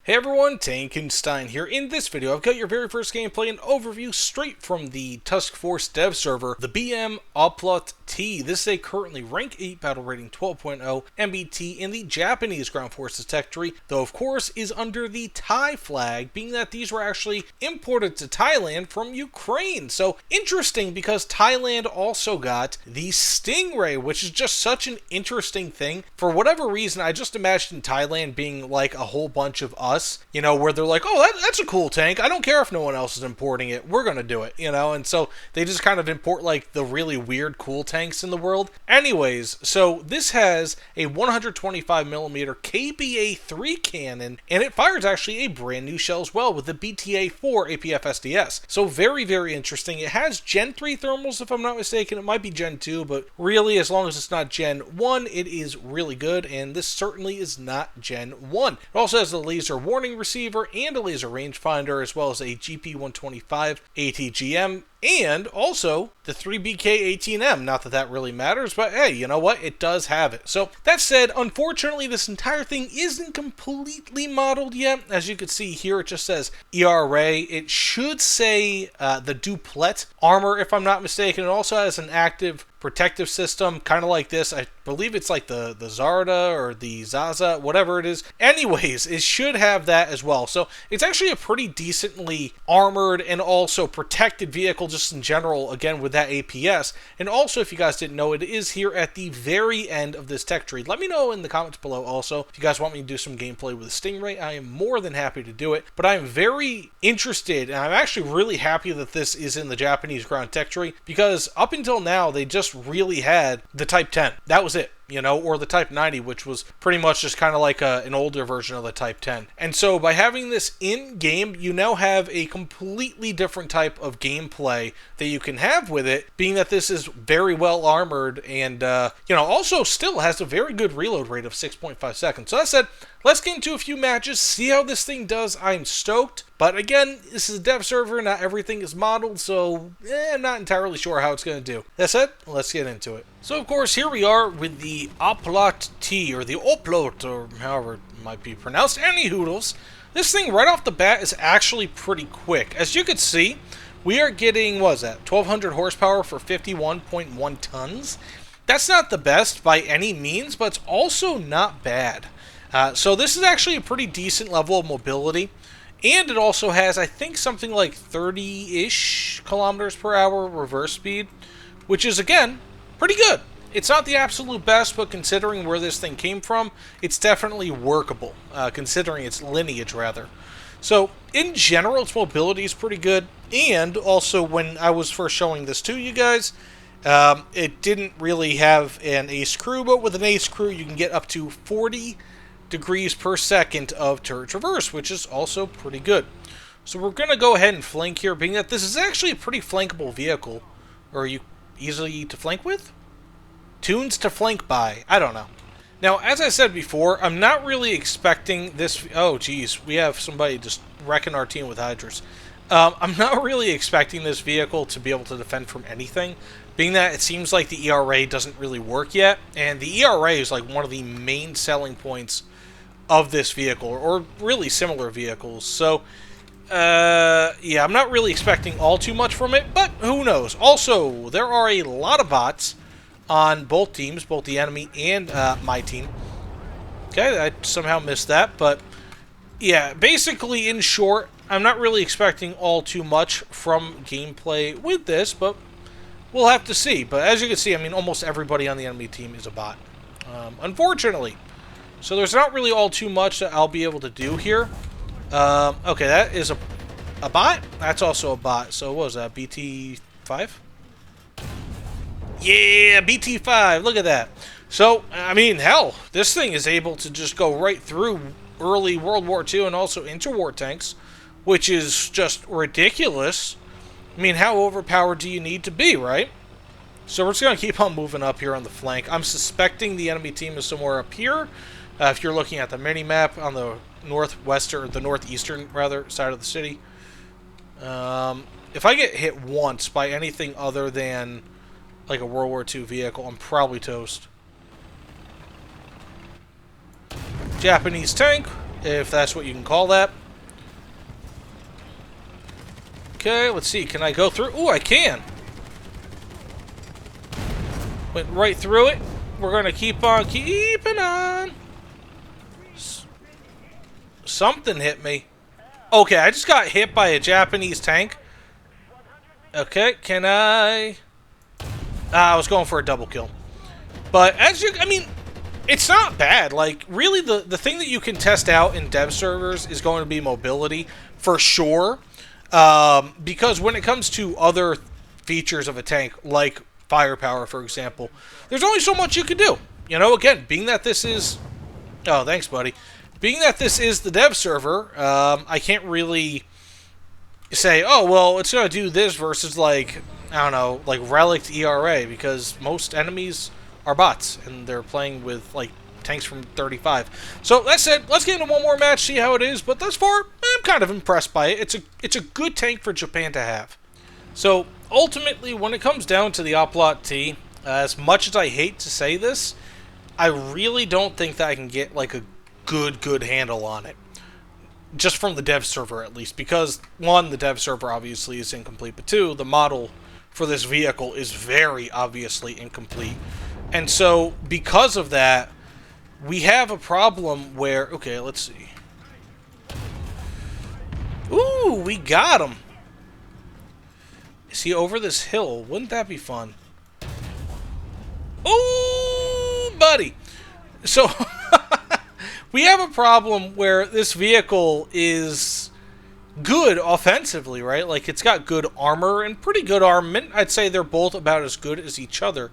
Hey everyone, Tankenstein here. In this video, I've got your very first gameplay and overview straight from the Tusk Force dev server, the BM Oplot-T. This is a currently rank 8 battle rating 12.0 MBT in the Japanese ground forces tech tree, though of course is under the Thai flag, being that these were actually imported to Thailand from Ukraine. So interesting because Thailand also got the Stingray, which is just such an interesting thing. For whatever reason, I just imagined Thailand being like a whole bunch of us, you know, where they're like, oh, that's a cool tank. I don't care if no one else is importing it. We're going to do it, you know, and so they just kind of import like the really weird cool tanks in the world. Anyways, so this has a 125mm KBA-3 cannon, and it fires actually a brand new shell as well with the BTA-4 APF SDS. So very, very interesting. It has Gen 3 thermals, if I'm not mistaken. It might be Gen 2, but really, as long as it's not Gen 1, it is really good, and this certainly is not Gen 1. It also has the laser warning receiver and a laser rangefinder, as well as a GP125 ATGM, and also the 3BK18M. Not that that really matters, but hey, you know what? It does have it. So that said, unfortunately, this entire thing isn't completely modeled yet. As you can see here, it just says ERA. It should say the duplet armor, if I'm not mistaken. It also has an active protective system, kind of like this. I believe it's like the Zarda or the Zaza, whatever it is. Anyways, it should have that as well. So it's actually a pretty decently armored and also protected vehicle just in general, again, with that APS. And also, if you guys didn't know, it is here at the very end of this tech tree. Let me know in the comments below also if you guys want me to do some gameplay with the Stingray. I am more than happy to do it, but I am very interested, and I'm actually really happy that this is in the Japanese ground tech tree, because up until now, they just really had the Type 10. That was it, you know, or the Type 90, which was pretty much just kind of like an older version of the Type 10. And so by having this in-game, you now have a completely different type of gameplay that you can have with it, being that this is very well armored and, you know, also still has a very good reload rate of 6.5 seconds. So that said, let's get into a few matches, see how this thing does. I'm stoked. But again, this is a dev server, not everything is modeled, so I'm not entirely sure how it's going to do. That said, let's get into it. So of course, here we are with the Oplot-T, or the Oplot, or however it might be pronounced. Any hoodles. This thing right off the bat is actually pretty quick. As you can see, we are getting, what is that, 1200 horsepower for 51.1 tons. That's not the best by any means, but it's also not bad. So this is actually a pretty decent level of mobility. And it also has, I think, something like 30-ish kilometers per hour reverse speed, which is, again, pretty good. It's not the absolute best, but considering where this thing came from, it's definitely workable, considering its lineage, rather. So, in general, its mobility is pretty good, and also when I was first showing this to you guys, it didn't really have an ace crew, but with an ace crew, you can get up to 40 degrees per second of turret traverse, which is also pretty good. So we're going to go ahead and flank here, being that this is actually a pretty flankable vehicle. Or are you easily to flank with? Tunes to flank by. I don't know. Now, as I said before, I'm not really expecting this... Oh, geez. We have somebody just wrecking our team with Hydras. I'm not really expecting this vehicle to be able to defend from anything, being that it seems like the ERA doesn't really work yet. And the ERA is like one of the main selling points of this vehicle, or really similar vehicles. So, yeah, I'm not really expecting all too much from it, but who knows. Also, there are a lot of bots on both teams, both the enemy and my team. Okay, I somehow missed that, but yeah, basically, in short, I'm not really expecting all too much from gameplay with this, but we'll have to see. But as you can see, I mean, almost everybody on the enemy team is a bot, unfortunately. So there's not really all too much that I'll be able to do here. Okay, that is a bot. That's also a bot. So what was that, BT5? Yeah, BT5. Look at that. So, I mean, hell, this thing is able to just go right through early World War II and also interwar tanks, which is just ridiculous. I mean, how overpowered do you need to be, right? So we're just going to keep on moving up here on the flank. I'm suspecting the enemy team is somewhere up here. If you're looking at the mini-map on the northeastern, rather, side of the city. If I get hit once by anything other than, like, a World War II vehicle, I'm probably toast. Japanese tank. if that's what you can call that. Okay, let's see. Can I go through? Ooh, I can. Went right through it. We're going to keep on keeping on. Something hit me. Okay, I just got hit by a Japanese tank. Okay, can I... I was going for a double kill. But as you... I mean, it's not bad. Like, really, the thing that you can test out in dev servers is going to be mobility, for sure. Because when it comes to other features of a tank, like firepower, for example, there's only so much you can do. You know, again, being that this is... Oh, thanks, buddy. Being that this is the dev server, I can't really say, oh, well, it's going to do this versus, like, I don't know, like Relic ERA, because most enemies are bots, and they're playing with, like, tanks from 35. So, that said, let's get into one more match, see how it is, but thus far, I'm kind of impressed by it. It's a good tank for Japan to have. So, ultimately, when it comes down to the Oplot-T, as much as I hate to say this, I really don't think that I can get, like, a good handle on it. Just from the dev server, at least. Because, one, the dev server obviously is incomplete, but two, the model for this vehicle is very obviously incomplete. And so, because of that, we have a problem where... Okay, let's see. Ooh, we got him! Is he over this hill? Wouldn't that be fun? Ooh, buddy! So... We have a problem where this vehicle is good offensively, right? Like, it's got good armor and pretty good armament. I'd say they're both about as good as each other.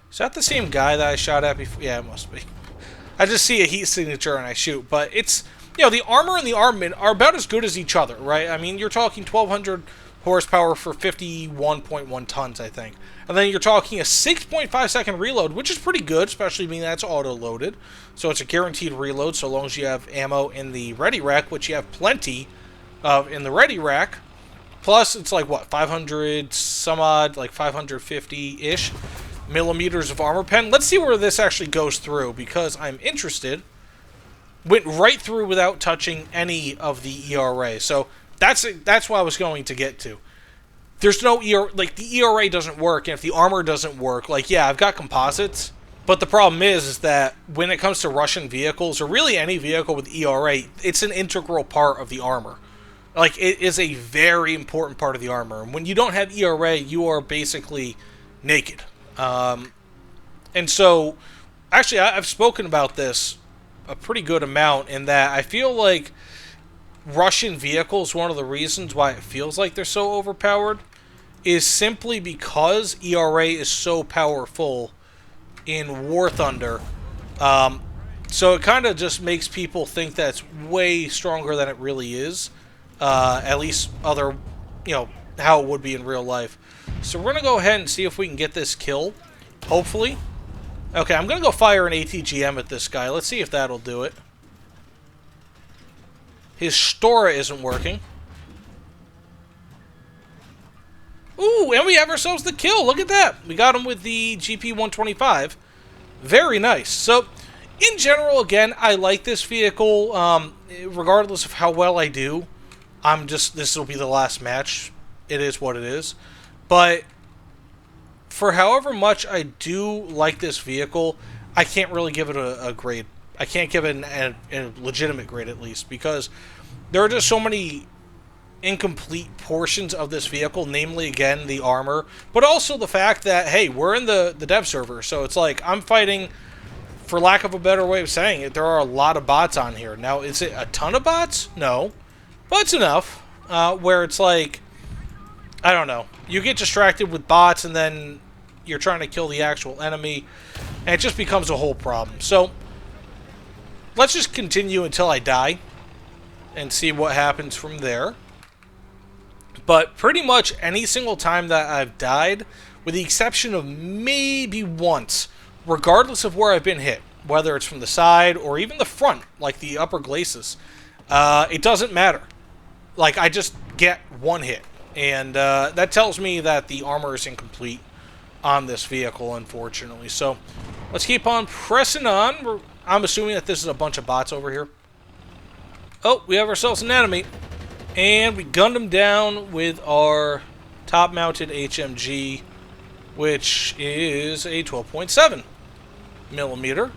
Is that the same guy that I shot at before? Yeah, it must be. I just see a heat signature and I shoot. But it's, you know, the armor and the armament are about as good as each other, right? I mean, you're talking 1,200 horsepower for 51.1 tons, I think. And then you're talking a 6.5 second reload, which is pretty good, especially being that's auto-loaded. So it's a guaranteed reload so long as you have ammo in the ready rack, which you have plenty of in the ready rack. Plus, it's like, what, 500 some odd, like 550-ish millimeters of armor pen. Let's see where this actually goes through, because I'm interested. Went right through without touching any of the ERA. So that's what I was going to get to. There's no ERA, like, the ERA doesn't work, and if the armor doesn't work, like, yeah, I've got composites, but the problem is that when it comes to Russian vehicles, or really any vehicle with ERA, it's an integral part of the armor. Like, it is a very important part of the armor, and when you don't have ERA, you are basically naked. And so, actually, I've spoken about this a pretty good amount, in that I feel like Russian vehicles, one of the reasons why it feels like they're so overpowered, is simply because ERA is so powerful in War Thunder. So it kind of just makes people think that it's way stronger than it really is. At least other, you know, how it would be in real life. So we're going to go ahead and see if we can get this kill. Hopefully. Okay, I'm going to go fire an ATGM at this guy. Let's see if that'll do it. His Stora isn't working. Ooh, and we have ourselves the kill. Look at that. We got him with the GP-125. Very nice. So, in general, again, I like this vehicle. Regardless of how well I do, this will be the last match. It is what it is. But for however much I do like this vehicle, I can't really give it a grade. I can't give it a legitimate grade, at least, because there are just so many incomplete portions of this vehicle, namely, again, the armor, but also the fact that, hey, we're in the dev server, so it's like, I'm fighting, for lack of a better way of saying it, there are a lot of bots on here. Now, is it a ton of bots? No. But it's enough, where it's like, I don't know, you get distracted with bots, and then you're trying to kill the actual enemy, and it just becomes a whole problem. So, let's just continue until I die, and see what happens from there. But pretty much any single time that I've died, with the exception of maybe once, regardless of where I've been hit, whether it's from the side or even the front, like the upper glacis, it doesn't matter. Like, I just get one hit. And that tells me that the armor is incomplete on this vehicle, unfortunately. So, let's keep on pressing on. I'm assuming that this is a bunch of bots over here. Oh, we have ourselves an enemy. And we gunned him down with our top-mounted HMG, which is a 12.7 millimeter.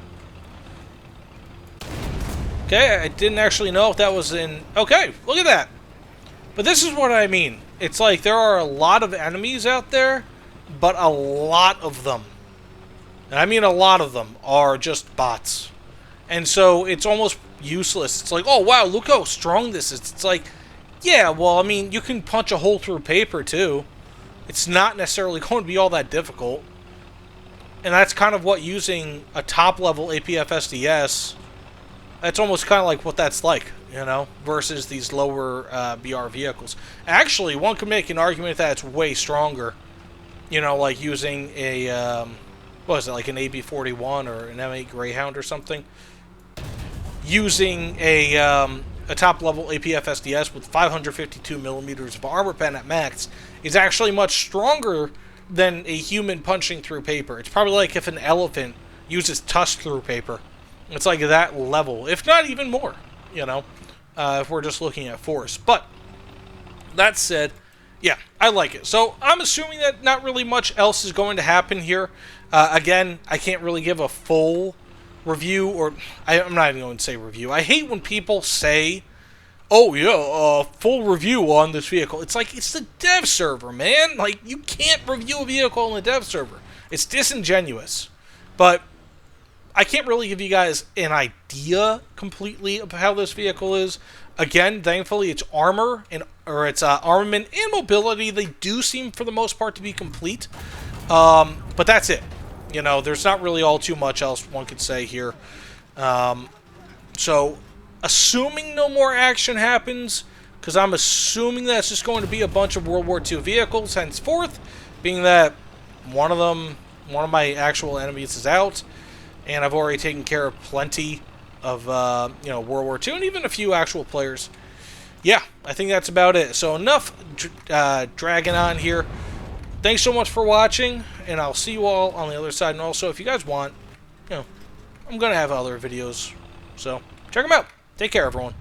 Okay, I didn't actually know if that was in... Okay, look at that. But this is what I mean. It's like there are a lot of enemies out there, but a lot of them, and I mean a lot of them, are just bots. And so it's almost useless. It's like, oh wow, look how strong this is. It's like, yeah, well, I mean, you can punch a hole through paper too. It's not necessarily going to be all that difficult. And that's kind of what using a top-level APF SDS, that's almost kind of like what that's like, you know, versus these lower BR vehicles. Actually, one could make an argument that it's way stronger, you know, like using a, what is it, like an AB-41 or an M8 Greyhound or something. Using a top-level APF SDS with 552 millimeters of armor pen at max is actually much stronger than a human punching through paper. It's probably like if an elephant uses tusk through paper. It's like that level, if not even more, you know, if we're just looking at force. But that said, yeah, I like it. So I'm assuming that not really much else is going to happen here. Again, I can't really give a full review, or I'm not even going to say review. I hate when people say, oh yeah, full review on this vehicle. It's like, it's the dev server, man. Like, you can't review a vehicle on the dev server. It's disingenuous. But I can't really give you guys an idea completely of how this vehicle is. Again, thankfully, its armor or its armament and mobility, they do seem for the most part to be complete. But that's it. You know, there's not really all too much else one could say here. So, assuming no more action happens, because I'm assuming that's just going to be a bunch of World War II vehicles henceforth, being that one of my actual enemies is out. And I've already taken care of plenty of, you know, World War II and even a few actual players. Yeah, I think that's about it. So enough dragging on here. Thanks so much for watching, and I'll see you all on the other side. And also, if you guys want, you know, I'm going to have other videos. So check them out. Take care, everyone.